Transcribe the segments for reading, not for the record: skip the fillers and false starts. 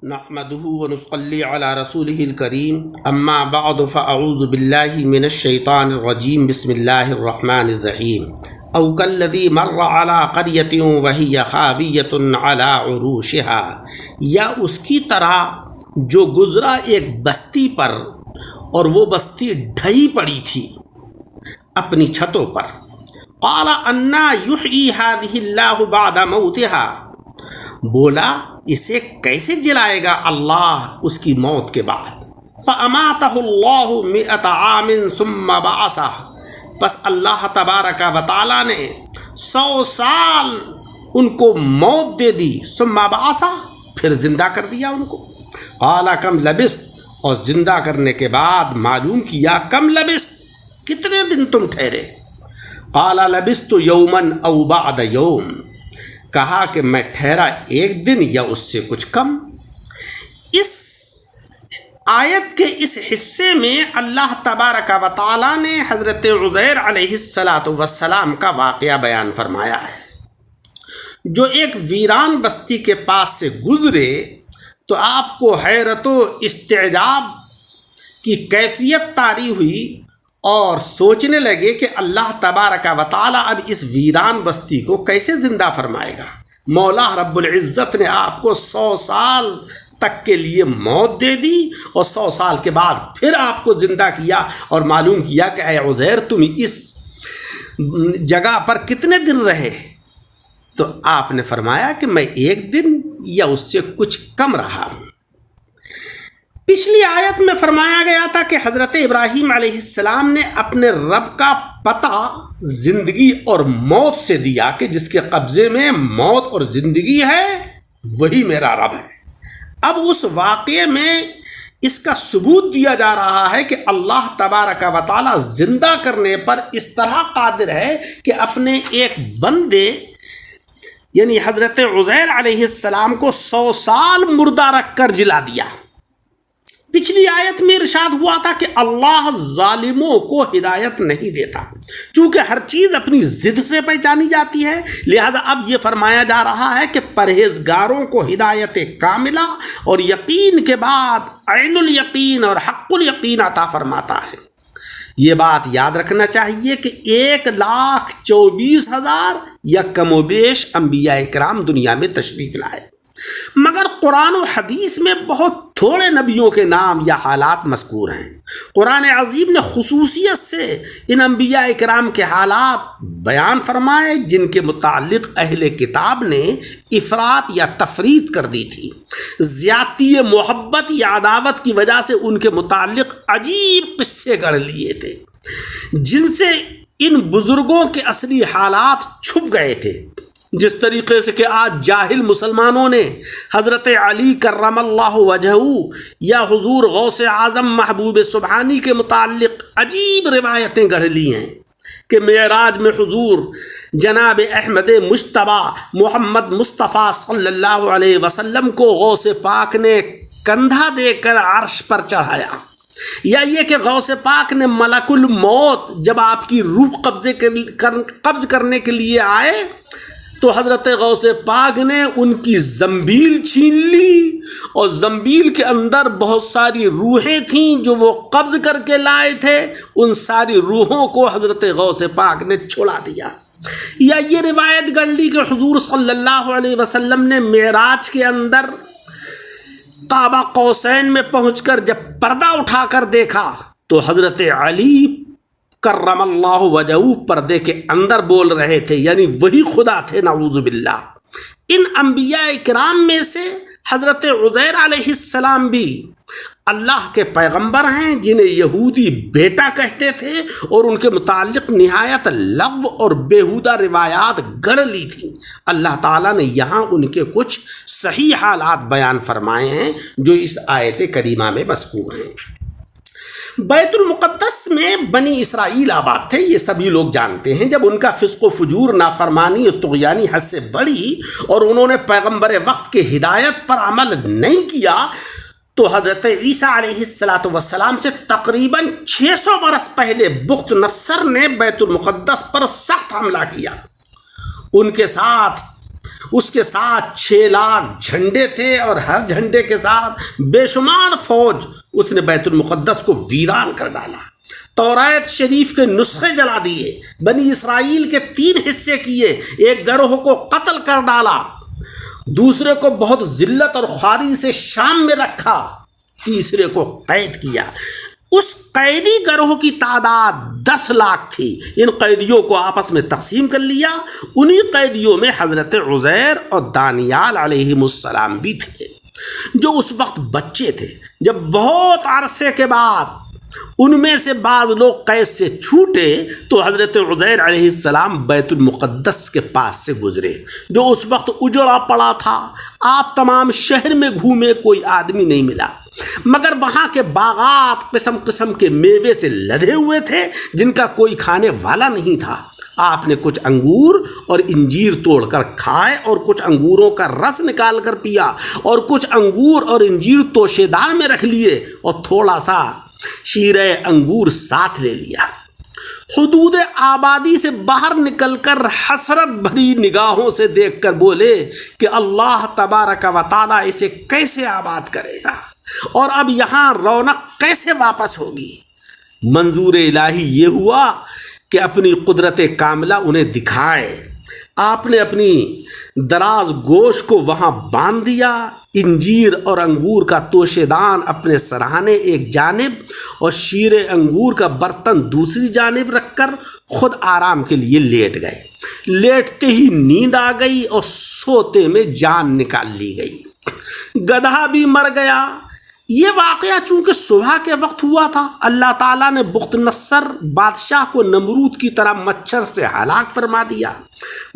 نحمده ونصلي على رسوله الكريم اما بعد فاعوذ بالله من الشيطان الرجيم بسم الله الرحمن الرحيم او كالذي مر على قرية وهي خاوية على عروشها، یا اس کی طرح جو گزرا ایک بستی پر اور وہ بستی ڈھئی پڑی تھی اپنی چھتوں پر۔ قال انا یحیی هذه الله بعد موتها، بولا اسے کیسے جلائے گا اللہ اس کی موت کے بعد۔ فَأَمَاتَهُ اللَّهُ مِئَةَ عَامٍ ثُمَّ بَعَثَهُ، پس اللہ تبارک و تعالیٰ نے 100 سال ان کو موت دے دی، ثم بعثہ، پھر زندہ کر دیا ان کو۔ قال کم لبثت، اور زندہ کرنے کے بعد معلوم کیا کم لبثت، کتنے دن تم ٹھہرے۔ قال لبثت یوما او بعد یوم، کہا کہ میں ٹھہرا ایک دن یا اس سے کچھ کم۔ اس آیت کے اس حصے میں اللہ تبارک و تعالیٰ نے حضرت عزیر علیہ السلام کا واقعہ بیان فرمایا ہے، جو ایک ویران بستی کے پاس سے گزرے تو آپ کو حیرت و استعجاب کی کیفیت طاری ہوئی اور سوچنے لگے کہ اللہ تبارک و تعالیٰ اب اس ویران بستی کو کیسے زندہ فرمائے گا۔ مولا رب العزت نے آپ کو 100 سال تک کے لیے موت دے دی اور 100 سال کے بعد پھر آپ کو زندہ کیا اور معلوم کیا کہ اے عزیر تم اس جگہ پر کتنے دن رہے؟ تو آپ نے فرمایا کہ میں ایک دن یا اس سے کچھ کم رہا ہوں۔ پچھلی آیت میں فرمایا گیا تھا کہ حضرت ابراہیم علیہ السلام نے اپنے رب کا پتہ زندگی اور موت سے دیا کہ جس کے قبضے میں موت اور زندگی ہے وہی میرا رب ہے۔ اب اس واقعے میں اس کا ثبوت دیا جا رہا ہے کہ اللہ تبارک و تعالیٰ زندہ کرنے پر اس طرح قادر ہے کہ اپنے ایک بندے یعنی حضرت عزیر علیہ السلام کو 100 سال مردہ رکھ کر جلا دیا۔ پچھلی آیت میں ارشاد ہوا تھا کہ اللہ ظالموں کو ہدایت نہیں دیتا، چونکہ ہر چیز اپنی ضد سے پہچانی جاتی ہے، لہذا اب یہ فرمایا جا رہا ہے کہ پرہیزگاروں کو ہدایت کاملہ اور یقین کے بعد عین الیقین اور حق الیقین عطا فرماتا ہے۔ یہ بات یاد رکھنا چاہیے کہ 1,24,000 یا کم و بیش انبیاء کرام دنیا میں تشریف لائے، مگر قرآن و حدیث میں بہت تھوڑے نبیوں کے نام یا حالات مذکور ہیں۔ قرآن عظیم نے خصوصیت سے ان انبیاء کرام کے حالات بیان فرمائے جن کے متعلق اہل کتاب نے افراط یا تفریط کر دی تھی۔ زیادتی محبت یا عداوت کی وجہ سے ان کے متعلق عجیب قصے گڑھ لیے تھے جن سے ان بزرگوں کے اصلی حالات چھپ گئے تھے، جس طریقے سے کہ آج جاہل مسلمانوں نے حضرت علی کرم اللہ وجہہ یا حضور غوث اعظم محبوب سبحانی کے متعلق عجیب روایتیں گڑھ لی ہیں کہ معراج میں حضور جناب احمد مجتبیٰ محمد مصطفیٰ صلی اللہ علیہ وسلم کو غوث پاک نے کندھا دے کر عرش پر چڑھایا، یا یہ کہ غوث پاک نے ملک الموت جب آپ کی روح قبض کرنے کے لیے آئے تو حضرت غوث پاک نے ان کی زنبیل چھین لی اور زنبیل کے اندر بہت ساری روحیں تھیں جو وہ قبض کر کے لائے تھے، ان ساری روحوں کو حضرت غوث پاک نے چھڑا دیا۔ یا یہ روایت گڑھ لی کہ حضور صلی اللہ علیہ وسلم نے معراج کے اندر قاب قوسین میں پہنچ کر جب پردہ اٹھا کر دیکھا تو حضرت علی کرم اللہ وجہہ پردے کے اندر بول رہے تھے، یعنی وہی خدا تھے، نعوذ باللہ۔ ان انبیاء کرام میں سے حضرت عزیر علیہ السلام بھی اللہ کے پیغمبر ہیں جنہیں یہودی بیٹا کہتے تھے اور ان کے متعلق نہایت لغو اور بیہودہ روایات گڑھ لی تھیں۔ اللہ تعالیٰ نے یہاں ان کے کچھ صحیح حالات بیان فرمائے ہیں جو اس آیت کریمہ میں مذکور ہیں۔ بیت المقدس میں بنی اسرائیل آباد تھے، یہ سبھی لوگ جانتے ہیں۔ جب ان کا فسق و فجور، نافرمانی اور طغیانی حد سے بڑھی اور انہوں نے پیغمبر وقت کے ہدایت پر عمل نہیں کیا تو حضرت عیسیٰ علیہ السلام سے تقریباً 600 برس پہلے بخت نصر نے بیت المقدس پر سخت حملہ کیا۔ ان کے ساتھ اس کے ساتھ 6 لاکھ جھنڈے تھے اور ہر جھنڈے کے ساتھ بے شمار فوج. اس نے بیت المقدس کو ویران کر ڈالا. تورات شریف کے نسخے جلا دیے. بنی اسرائیل کے 3 حصے کیے. ایک گروہ کو قتل کر ڈالا, دوسرے کو بہت ذلت اور خواری سے شام میں رکھا, تیسرے کو قید کیا. اس قیدی گروہ کی تعداد 10 لاکھ تھی. ان قیدیوں کو آپس میں تقسیم کر لیا. انہی قیدیوں میں حضرت عزیر اور دانیال علیہم السلام بھی تھے, جو اس وقت بچے تھے. جب بہت عرصے کے بعد ان میں سے بعض لوگ قید سے چھوٹے تو حضرت عزیر علیہ السلام بیت المقدس کے پاس سے گزرے, جو اس وقت اجڑا پڑا تھا. آپ تمام شہر میں گھومے, کوئی آدمی نہیں ملا, مگر وہاں کے باغات قسم قسم کے میوے سے لدے ہوئے تھے جن کا کوئی کھانے والا نہیں تھا. آپ نے کچھ انگور اور انجیر توڑ کر کھائے اور کچھ انگوروں کا رس نکال کر پیا اور کچھ انگور اور انجیر توشے دان میں رکھ لیے اور تھوڑا سا شیرہ انگور ساتھ لے لیا. حدود آبادی سے باہر نکل کر حسرت بھری نگاہوں سے دیکھ کر بولے کہ اللہ تبارک و تعالی اسے کیسے آباد کرے گا اور اب یہاں رونق کیسے واپس ہوگی. منظور الہی یہ ہوا کہ اپنی قدرت کاملہ انہیں دکھائے. آپ نے اپنی دراز گوش کو وہاں باندھ دیا. انجیر اور انگور کا توشے دان اپنے سرہانے ایک جانب اور شیر انگور کا برتن دوسری جانب رکھ کر خود آرام کے لیے لیٹ گئے. لیٹتے ہی نیند آ گئی اور سوتے میں جان نکال لی گئی. گدھا بھی مر گیا. یہ واقعہ چونکہ صبح کے وقت ہوا تھا, اللہ تعالیٰ نے بخت نصر بادشاہ کو نمرود کی طرح مچھر سے ہلاک فرما دیا.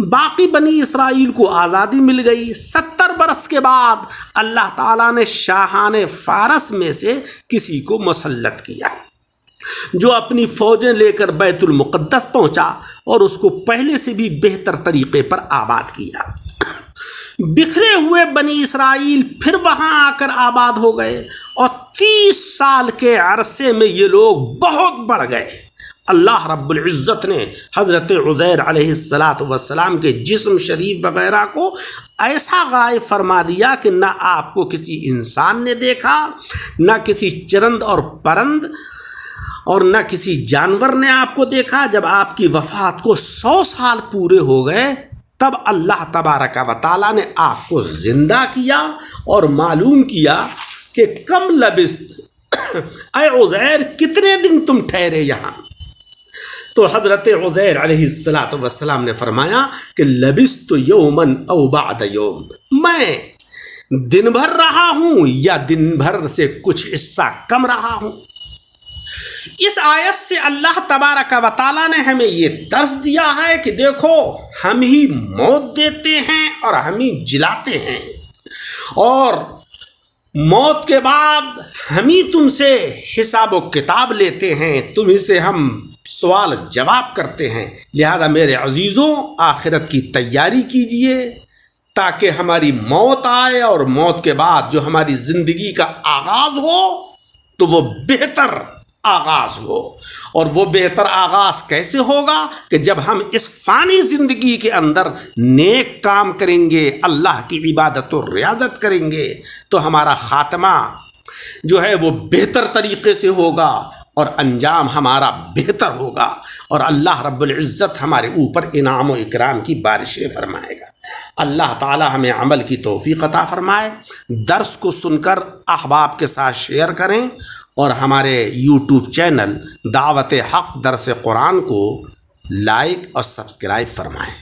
باقی بنی اسرائیل کو آزادی مل گئی. 70 برس کے بعد اللہ تعالیٰ نے شاہان فارس میں سے کسی کو مسلط کیا, جو اپنی فوجیں لے کر بیت المقدس پہنچا اور اس کو پہلے سے بھی بہتر طریقے پر آباد کیا. بکھرے ہوئے بنی اسرائیل پھر وہاں آ کر آباد ہو گئے اور 30 سال کے عرصے میں یہ لوگ بہت بڑھ گئے. اللہ رب العزت نے حضرت عزیر علیہ السلام کے جسم شریف وغیرہ کو ایسا غائب فرما دیا کہ نہ آپ کو کسی انسان نے دیکھا, نہ کسی چرند اور پرند اور نہ کسی جانور نے آپ کو دیکھا. جب آپ کی وفات کو 100 سال پورے ہو گئے تب اللہ تبارک و تعالیٰ نے آپ کو زندہ کیا اور معلوم کیا کہ کم لبثت, اے عزیر کتنے دن تم ٹھہرے یہاں. تو حضرت عزیر علیہ السلام نے فرمایا کہ لبثت یومن او بعد یوم, میں دن بھر رہا ہوں یا دن بھر سے کچھ حصہ کم رہا ہوں. اس آیت سے اللہ تبارک و تعالیٰ نے ہمیں یہ درس دیا ہے کہ دیکھو ہم ہی موت دیتے ہیں اور ہم ہی جلاتے ہیں, اور موت کے بعد ہم ہی تم سے حساب و کتاب لیتے ہیں, تمہیں سے ہم سوال جواب کرتے ہیں. لہذا میرے عزیزوں آخرت کی تیاری کیجئے تاکہ ہماری موت آئے اور موت کے بعد جو ہماری زندگی کا آغاز ہو تو وہ بہتر آغاز ہو. اور وہ بہتر آغاز کیسے ہوگا کہ جب ہم اس فانی زندگی کے اندر نیک کام کریں گے, اللہ کی عبادت و ریاضت کریں گے, تو ہمارا خاتمہ جو ہے وہ بہتر طریقے سے ہوگا اور انجام ہمارا بہتر ہوگا اور اللہ رب العزت ہمارے اوپر انعام و اکرام کی بارشیں فرمائے گا. اللہ تعالی ہمیں عمل کی توفیق عطا فرمائے. درس کو سن کر احباب کے ساتھ شیئر کریں اور ہمارے یوٹیوب چینل دعوت حق درس قرآن کو لائک اور سبسکرائب فرمائیں.